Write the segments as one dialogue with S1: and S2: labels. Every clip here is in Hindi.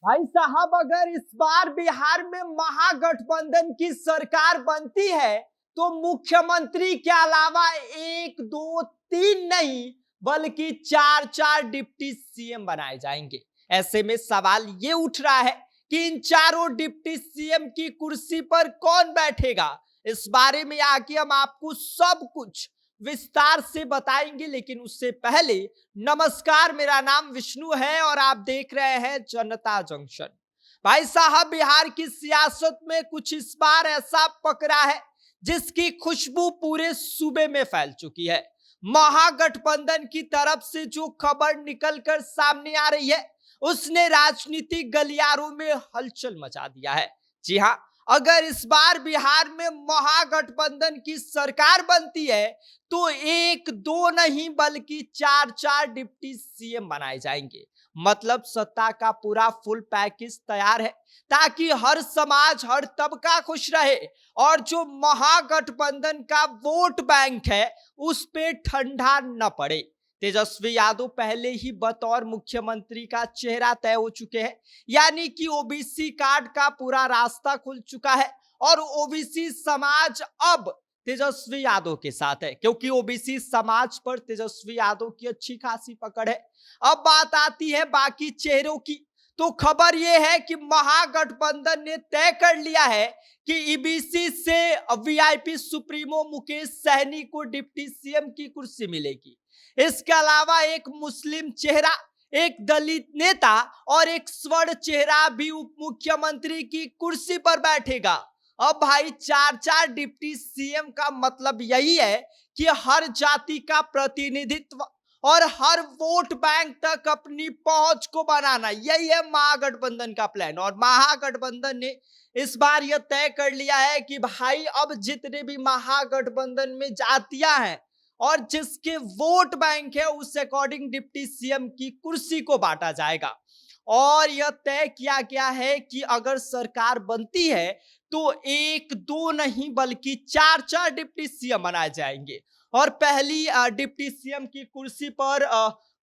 S1: भाई साहब, अगर इस बार बिहार में महागठबंधन की सरकार बनती है तो मुख्यमंत्री के अलावा एक दो तीन नहीं बल्कि चार चार डिप्टी सीएम बनाए जाएंगे। ऐसे में सवाल ये उठ रहा है कि इन चारों डिप्टी सीएम की कुर्सी पर कौन बैठेगा। इस बारे में आके हम आपको सब कुछ विस्तार से बताएंगे, लेकिन उससे पहले नमस्कार, मेरा नाम विष्णु है और आप देख रहे हैं जनता जंक्शन। भाई साहब, बिहार की सियासत में कुछ इस बार ऐसा पकड़ा है जिसकी खुशबू पूरे सूबे में फैल चुकी है। महागठबंधन की तरफ से जो खबर निकलकर सामने आ रही है उसने राजनीतिक गलियारों में हलचल मचा दिया है। जी हाँ, अगर इस बार बिहार में महागठबंधन की सरकार बनती है तो एक दो नहीं बल्कि चार चार डिप्टी सीएम बनाए जाएंगे। मतलब सत्ता का पूरा फुल पैकेज तैयार है ताकि हर समाज, हर तबका खुश रहे और जो महागठबंधन का वोट बैंक है उस पे ठंडा न पड़े। तेजस्वी यादव पहले ही बतौर मुख्यमंत्री का चेहरा तय हो चुके हैं, यानी कि ओबीसी कार्ड का पूरा रास्ता खुल चुका है और ओबीसी समाज अब तेजस्वी यादव के साथ है, क्योंकि ओबीसी समाज पर तेजस्वी यादव की अच्छी खासी पकड़ है। अब बात आती है बाकी चेहरों की, तो खबर यह है कि महागठबंधन ने तय कर लिया है कि ईबीसी से वीआईपी सुप्रीमो मुकेश सहनी को डिप्टी सीएम की कुर्सी मिलेगी। इसके अलावा एक मुस्लिम चेहरा, एक दलित नेता और एक स्वर्ण चेहरा भी उप मुख्यमंत्री की कुर्सी पर बैठेगा। अब भाई चार चार डिप्टी सीएम का मतलब यही है कि हर जाति का प्रतिनिधित्व और हर वोट बैंक तक अपनी पहुंच को बनाना, यही है महागठबंधन का प्लान। और महागठबंधन ने इस बार यह तय कर लिया है कि भाई अब जितने भी महागठबंधन में जातियां हैं और जिसके वोट बैंक है उस अकॉर्डिंग डिप्टी सीएम की कुर्सी को बांटा जाएगा। और यह तय किया गया है कि अगर सरकार बनती है तो एक दो नहीं बल्कि चार चार डिप्टी सीएम बनाए जाएंगे। और पहली डिप्टी सीएम की कुर्सी पर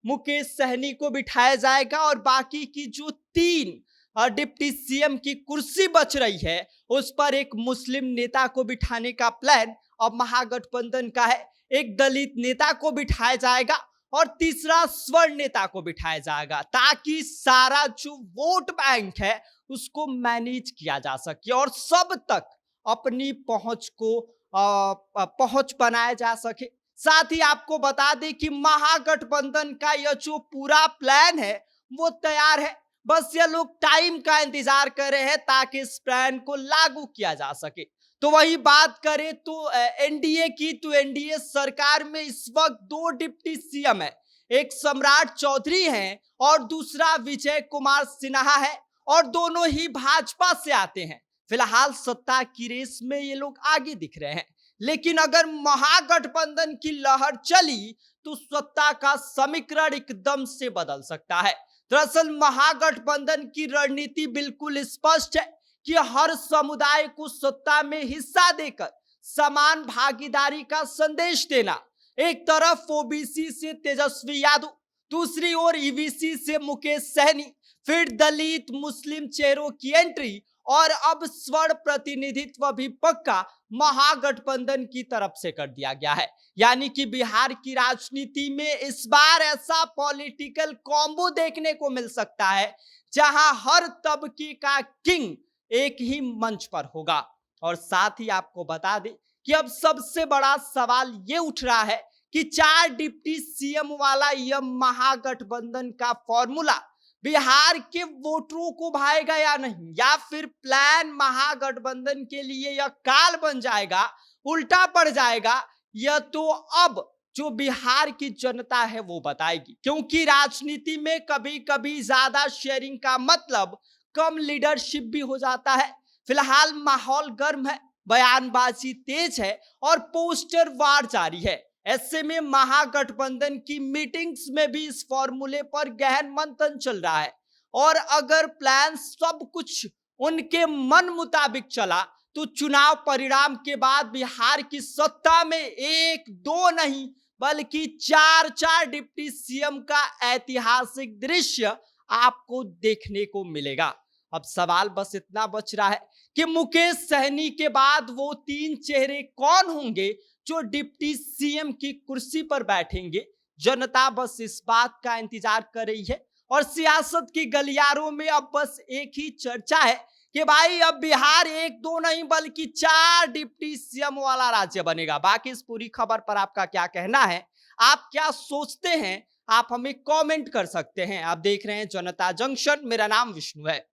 S1: मुकेश सहनी को बिठाया जाएगा और बाकी की जो तीन डिप्टी सीएम की कुर्सी बच रही है उस पर एक मुस्लिम नेता को बिठाने का प्लान अब महागठबंधन का है। एक दलित नेता को बिठाया जाएगा और तीसरा स्वर्ण नेता को बिठाया जाएगा, ताकि सारा जो वोट बैंक है उसको मैनेज किया जा सके और सब तक अपनी पहुंच को पहुंच बनाया जा सके। साथ ही आपको बता दें कि महागठबंधन का यह जो पूरा प्लान है वो तैयार है, बस ये लोग टाइम का इंतजार कर रहे हैं ताकि इस प्लान को लागू किया जा सके। तो वही बात करें तो एनडीए की, तो एनडीए सरकार में इस वक्त दो डिप्टी सीएम है, एक सम्राट चौधरी हैं और दूसरा विजय कुमार सिन्हा है और दोनों ही भाजपा से आते हैं। फिलहाल सत्ता की रेस में ये लोग आगे दिख रहे हैं, लेकिन अगर महागठबंधन की लहर चली तो सत्ता का समीकरण एकदम से बदल सकता है। दरअसल महागठबंधन की रणनीति बिल्कुल स्पष्ट है कि हर समुदाय को सत्ता में हिस्सा देकर समान भागीदारी का संदेश देना। एक तरफ ओबीसी से तेजस्वी यादव, दूसरी ओर ईबीसी से मुकेश सहनी, फिर दलित मुस्लिम चेहरों की एंट्री और अब स्वर्ण प्रतिनिधित्व भी पक्का महागठबंधन की तरफ से कर दिया गया है। यानी कि बिहार की राजनीति में इस बार ऐसा पॉलिटिकल कॉम्बो देखने को मिल सकता है जहां हर तबके का किंग एक ही मंच पर होगा। और साथ ही आपको बता दें कि अब सबसे बड़ा सवाल ये उठ रहा है कि चार डिप्टी सीएम वाला यह महागठबंधन का फॉर्मूला बिहार के वोटरों को भाएगा या नहीं, या फिर प्लान महागठबंधन के लिए यह काल बन जाएगा, उल्टा पड़ जाएगा। यह तो अब जो बिहार की जनता है वो बताएगी, क्योंकि राजनीति में कभी कभी ज्यादा शेयरिंग का मतलब कम लीडरशिप भी हो जाता है। फिलहाल माहौल गर्म है, बयानबाजी तेज है और पोस्टर वार जारी है। ऐसे में महागठबंधन की मीटिंग्स में भी इस फॉर्मूले पर गहन मंथन चल रहा है और अगर प्लान सब कुछ उनके मन मुताबिक चला तो चुनाव परिणाम के बाद बिहार की सत्ता में एक दो नहीं बल्कि चार चार डिप्टी सीएम का ऐतिहासिक दृश्य आपको देखने को मिलेगा। अब सवाल बस इतना बच रहा है कि मुकेश सहनी के बाद वो 3 चेहरे कौन होंगे जो डिप्टी सीएम की कुर्सी पर बैठेंगे। जनता बस इस बात का इंतजार कर रही है और सियासत की गलियारों में अब बस एक ही चर्चा है कि भाई अब बिहार 1-2 नहीं बल्कि 4 डिप्टी सीएम वाला राज्य बनेगा। बाकी इस पूरी खबर पर आपका क्या कहना है, आप क्या सोचते हैं, आप हमें कमेंट कर सकते हैं। आप देख रहे हैं जनता जंक्शन, मेरा नाम विष्णु है।